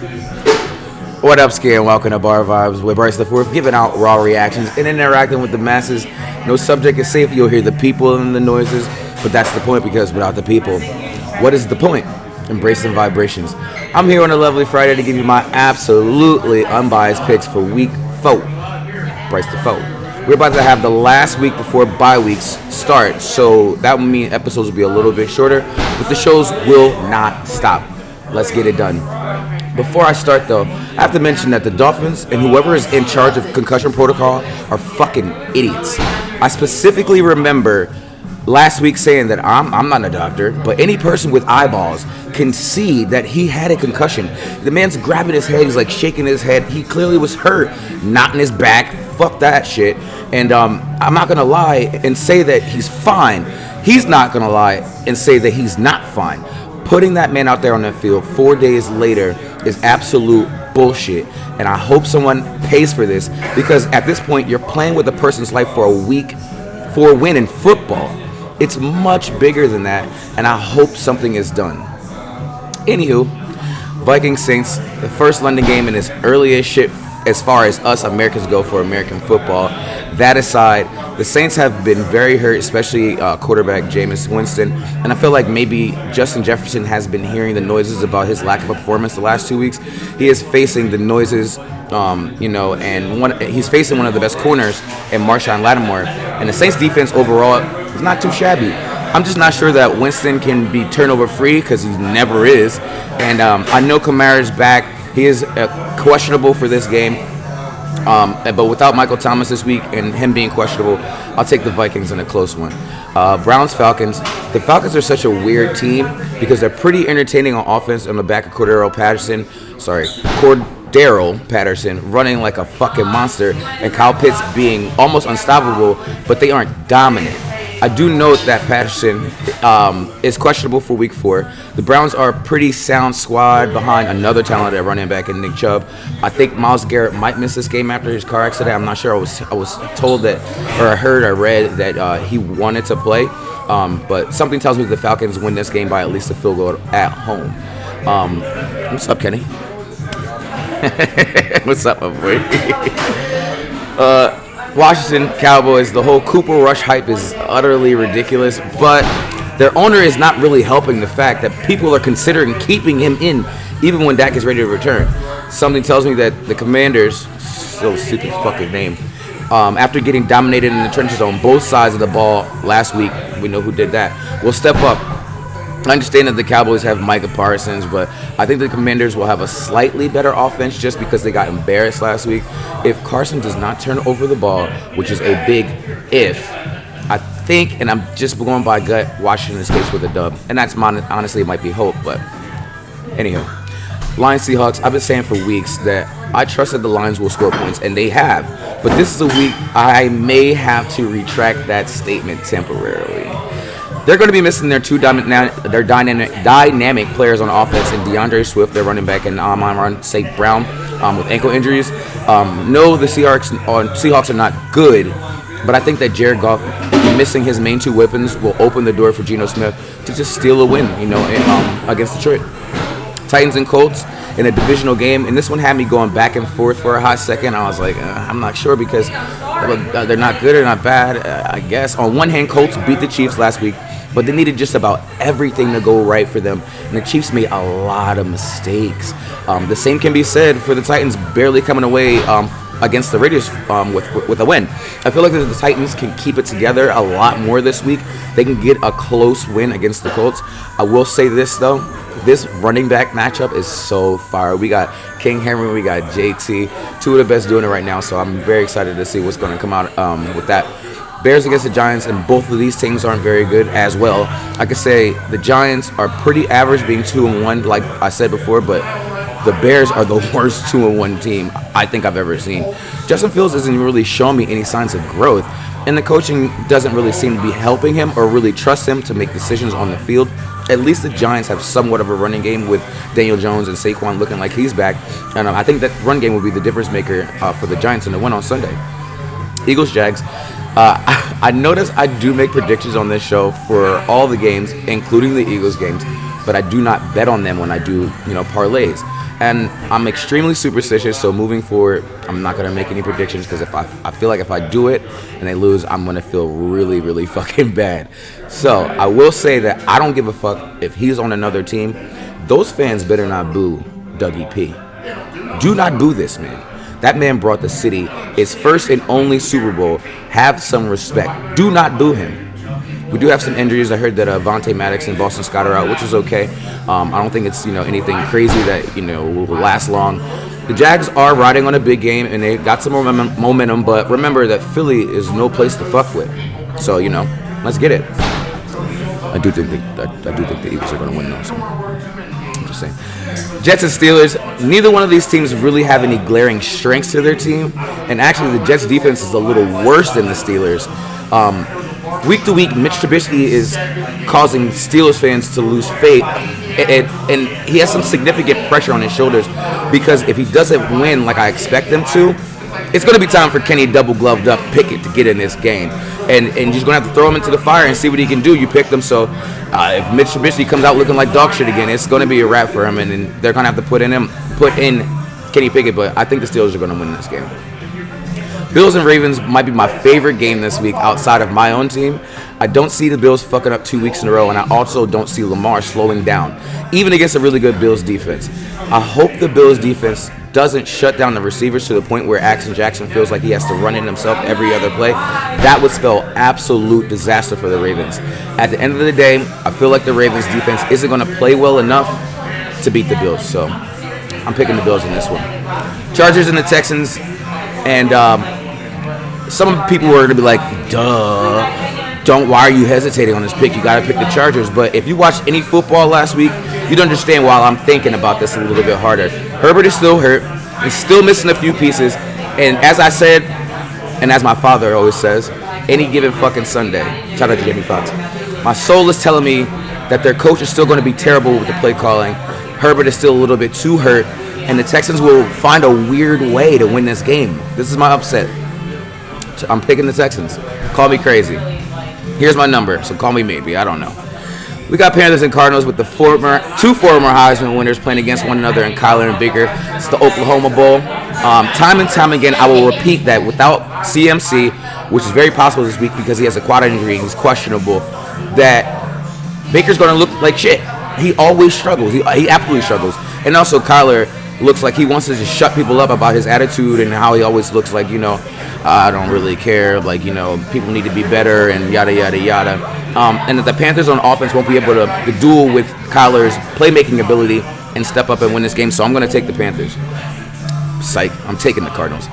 What up, Scan? Welcome to Bar Vibes with BriceTheFourth, giving out raw reactions and interacting with the masses. No subject is safe. You'll hear the people and the noises, but that's the point because without the people, what is the point? Embracing vibrations. I'm here on a lovely Friday to give you my absolutely unbiased picks for week 4. BriceTheFourth. We're about to have the last week before bye weeks start, so that would mean episodes will be a little bit shorter, but the shows will not stop. Let's get it done. Before I start, though, I have to mention that the Dolphins and whoever is in charge of concussion protocol are fucking idiots. I specifically remember last week saying that I'm not a doctor, but any person with eyeballs can see that he had a concussion. The man's grabbing his head, he's like shaking his head. He clearly was hurt, not in his back. Fuck that shit. And I'm not gonna lie and say that he's fine. He's not gonna lie and say that he's not fine. Putting that man out there on that field 4 days later is absolute bullshit, and I hope someone pays for this because at this point you're playing with a person's life for a week for a win in football. It's much bigger than that, and I hope something is done. Anywho, Vikings Saints, the first London game in as early as shit as far as us Americans go for American football. That aside, the Saints have been very hurt, especially quarterback Jameis Winston, and I feel like maybe Justin Jefferson has been hearing the noises about his lack of performance the last 2 weeks. He is facing the noises, and he's facing one of the best corners in Marshawn Lattimore, and the Saints defense overall is not too shabby. I'm just not sure that Winston can be turnover free because he never is, and I know Kamara's back. He is questionable for this game, but without Michael Thomas this week and him being questionable, I'll take the Vikings in a close one. Browns-Falcons. The Falcons are such a weird team because they're pretty entertaining on offense on the back of Cordero Patterson running like a fucking monster, and Kyle Pitts being almost unstoppable, but they aren't dominant. I do note that Patterson is questionable for week 4. The Browns are a pretty sound squad behind another talented running back in Nick Chubb. I think Myles Garrett might miss this game after his car accident. I'm not sure. I was told that, or I heard or read that he wanted to play, but something tells me the Falcons win this game by at least a field goal at home. What's up, Kenny? What's up, my boy? Washington Cowboys, the whole Cooper Rush hype is utterly ridiculous, but their owner is not really helping the fact that people are considering keeping him in even when Dak is ready to return. Something tells me that the Commanders, so stupid fucking name, after getting dominated in the trenches on both sides of the ball last week, we know who did that, will step up. I understand that the Cowboys have Micah Parsons, but I think the Commanders will have a slightly better offense just because they got embarrassed last week. If Carson does not turn over the ball, which is a big if, I think, and I'm just going by gut, Washington escapes with a dub. And that's honestly, it might be hope, but anyhow. Lions Seahawks, I've been saying for weeks that I trust that the Lions will score points, and they have. But this is a week I may have to retract that statement temporarily. They're going to be missing their dynamic players on offense, and DeAndre Swift, their running back, and Amon St. Brown with ankle injuries. No, the Seahawks are not good, but I think that Jared Goff missing his main 2 weapons will open the door for Geno Smith to just steal a win, against Detroit. Titans and Colts in a divisional game, and this one had me going back and forth for a hot second. I was like, I'm not sure because they're not good or not bad, I guess. On one hand, Colts beat the Chiefs last week, but they needed just about everything to go right for them, and the Chiefs made a lot of mistakes. The same can be said for the Titans barely coming away against the Raiders with a win. I feel like the Titans can keep it together a lot more this week. They can get a close win against the Colts. I will say this, though. This running back matchup is so fire. We got King Henry, we got JT, 2 of the best doing it right now, so I'm very excited to see what's going to come out with that. Bears against the Giants, and both of these teams aren't very good as well. I could say the Giants are pretty average, being 2-1, like I said before, but the Bears are the worst 2-1 team I think I've ever seen. Justin Fields isn't really showing me any signs of growth, and the coaching doesn't really seem to be helping him or really trust him to make decisions on the field. At least the Giants have somewhat of a running game with Daniel Jones and Saquon looking like he's back, and I think that run game will be the difference maker for the Giants in the win on Sunday. Eagles-Jags. I notice I do make predictions on this show for all the games, including the Eagles games, but I do not bet on them when I do, parlays. And I'm extremely superstitious, so moving forward, I'm not going to make any predictions because I feel like if I do it and they lose, I'm going to feel really, really fucking bad. So I will say that I don't give a fuck if he's on another team. Those fans better not boo Dougie P. Do not boo this man. That man brought the city his first and only Super Bowl. Have some respect. Do not boo him. We do have some injuries. I heard that Vontae Maddox and Boston Scott are out, which is okay. I don't think it's anything crazy that will last long. The Jags are riding on a big game and they got some momentum, but remember that Philly is no place to fuck with. So let's get it. I do think the Eagles are going to win though. So I'm just saying. Jets and Steelers, neither one of these teams really have any glaring strengths to their team, and actually the Jets defense is a little worse than the Steelers. Week to week, Mitch Trubisky is causing Steelers fans to lose faith, and he has some significant pressure on his shoulders because if he doesn't win like I expect them to, it's going to be time for Kenny double-gloved up Pickett to get in this game. And you're just going to have to throw him into the fire and see what he can do. You picked him, so if Mitch Trubisky comes out looking like dog shit again, it's going to be a wrap for him, and then they're going to have to put in Kenny Pickett, but I think the Steelers are going to win this game. Bills and Ravens might be my favorite game this week outside of my own team. I don't see the Bills fucking up 2 weeks in a row, and I also don't see Lamar slowing down, even against a really good Bills defense. I hope the Bills defense doesn't shut down the receivers to the point where Axon Jackson feels like he has to run in himself every other play. That would spell absolute disaster for the Ravens. At the end of the day, I feel like the Ravens defense isn't going to play well enough to beat the Bills, so I'm picking the Bills in this one. Chargers and the Texans, and some people are going to be like, duh, why are you hesitating on this pick? You got to pick the Chargers. But if you watched any football last week, you'd understand why I'm thinking about this a little bit harder. Herbert is still hurt. He's still missing a few pieces. And as I said, and as my father always says, any given fucking Sunday, shout out to Jamie Foxx, my soul is telling me that their coach is still going to be terrible with the play calling. Herbert is still a little bit too hurt. And the Texans will find a weird way to win this game. This is my upset. I'm picking the Texans. Call me crazy. Here's my number, so call me maybe. I don't know. We got Panthers and Cardinals with the two former Heisman winners playing against one another in Kyler and Baker. It's the Oklahoma Bowl. Time and time again, I will repeat that without CMC, which is very possible this week because he has a quad injury and he's questionable, that Baker's going to look like shit. He always struggles. He absolutely struggles. And also Kyler looks like he wants to just shut people up about his attitude and how he always looks like, I don't really care, people need to be better and yada, yada, yada. And that the Panthers on offense won't be able to duel with Kyler's playmaking ability and step up and win this game, so I'm going to take the Panthers. Psych, I'm taking the Cardinals.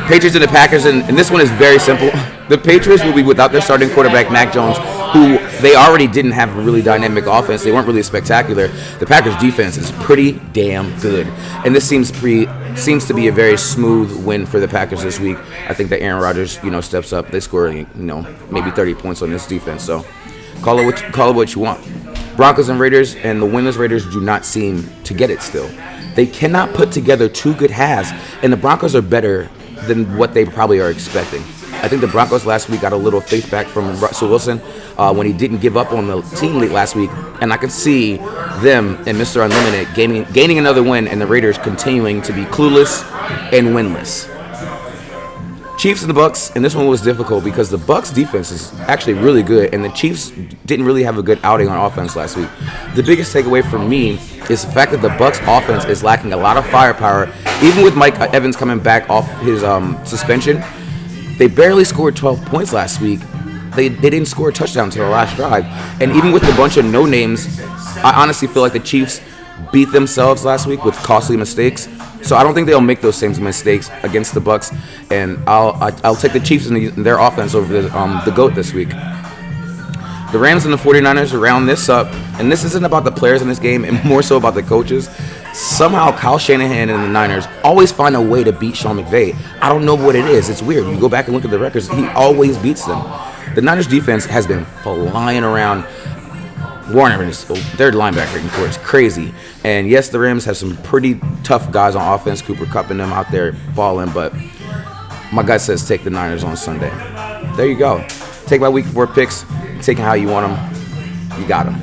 Patriots and the Packers, and this one is very simple. The Patriots will be without their starting quarterback, Mac Jones, who they already didn't have a really dynamic offense. They weren't really spectacular. The Packers' defense is pretty damn good. And this seems to be a very smooth win for the Packers this week. I think that Aaron Rodgers, steps up. They score, maybe 30 points on this defense. So call it what you want. Broncos and Raiders, and the winless Raiders do not seem to get it still. They cannot put together two good halves, and the Broncos are better than what they probably are expecting. I think the Broncos last week got a little faith back from Russell Wilson when he didn't give up on the team late last week. And I can see them and Mr. Unlimited gaining another win and the Raiders continuing to be clueless and winless. Chiefs and the Bucks, and this one was difficult because the Bucks defense is actually really good, and the Chiefs didn't really have a good outing on offense last week. The biggest takeaway for me is the fact that the Bucks offense is lacking a lot of firepower. Even with Mike Evans coming back off his suspension, they barely scored 12 points last week. They didn't score a touchdown until the last drive. And even with a bunch of no-names, I honestly feel like the Chiefs beat themselves last week with costly mistakes. So I don't think they'll make those same mistakes against the Bucks. And I'll take the Chiefs in their offense over the GOAT this week. The Rams and the 49ers round this up. And this isn't about the players in this game, and more so about the coaches. Somehow Kyle Shanahan and the Niners always find a way to beat Sean McVay. I don't know what it is. It's weird. You go back and look at the records, he always beats them. The Niners defense has been flying around. Warner, their linebacker core is crazy. And yes, the Rams have some pretty tough guys on offense. Cooper Kupp and them out there balling, but my gut says take the Niners on Sunday. There you go. Take my week 4 picks. Take them how you want them. You got them.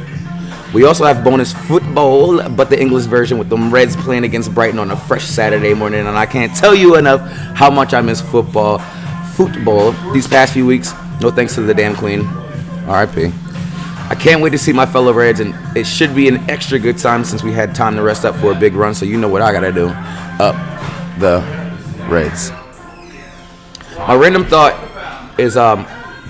We also have bonus football, but the English version with the Reds playing against Brighton on a fresh Saturday morning. And I can't tell you enough how much I miss football. These past few weeks, no thanks to the damn Queen. R.I.P. I can't wait to see my fellow Reds, and it should be an extra good time since we had time to rest up for a big run. So you know what I gotta do. Up the Reds. My random thought is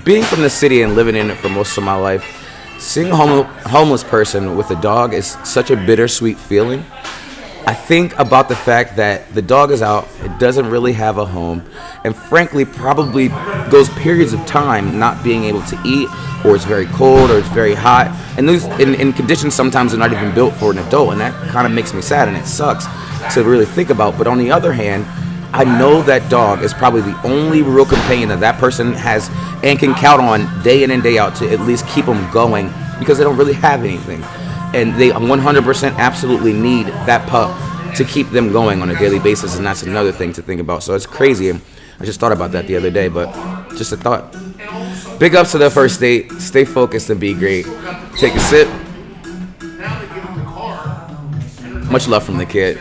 being from the city and living in it for most of my life. Seeing a homeless person with a dog is such a bittersweet feeling. I think about the fact that the dog is out, it doesn't really have a home, and frankly probably goes periods of time not being able to eat, or it's very cold, or it's very hot, and those in conditions sometimes they're not even built for an adult, and that kind of makes me sad, and it sucks to really think about. But on the other hand, I know that dog is probably the only real companion that person has and can count on day in and day out to at least keep them going, because they don't really have anything. And they 100% absolutely need that pup to keep them going on a daily basis, and that's another thing to think about. So it's crazy. I just thought about that the other day, but just a thought. Big ups to the first date. Stay focused and be great. Take a sip. Much love from the kid.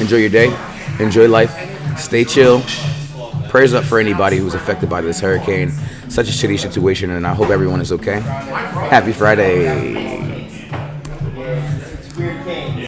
Enjoy your day. Enjoy life. Stay chill. Prayers up for anybody who's affected by this hurricane. Such a shitty situation, and I hope everyone is okay. Happy Friday.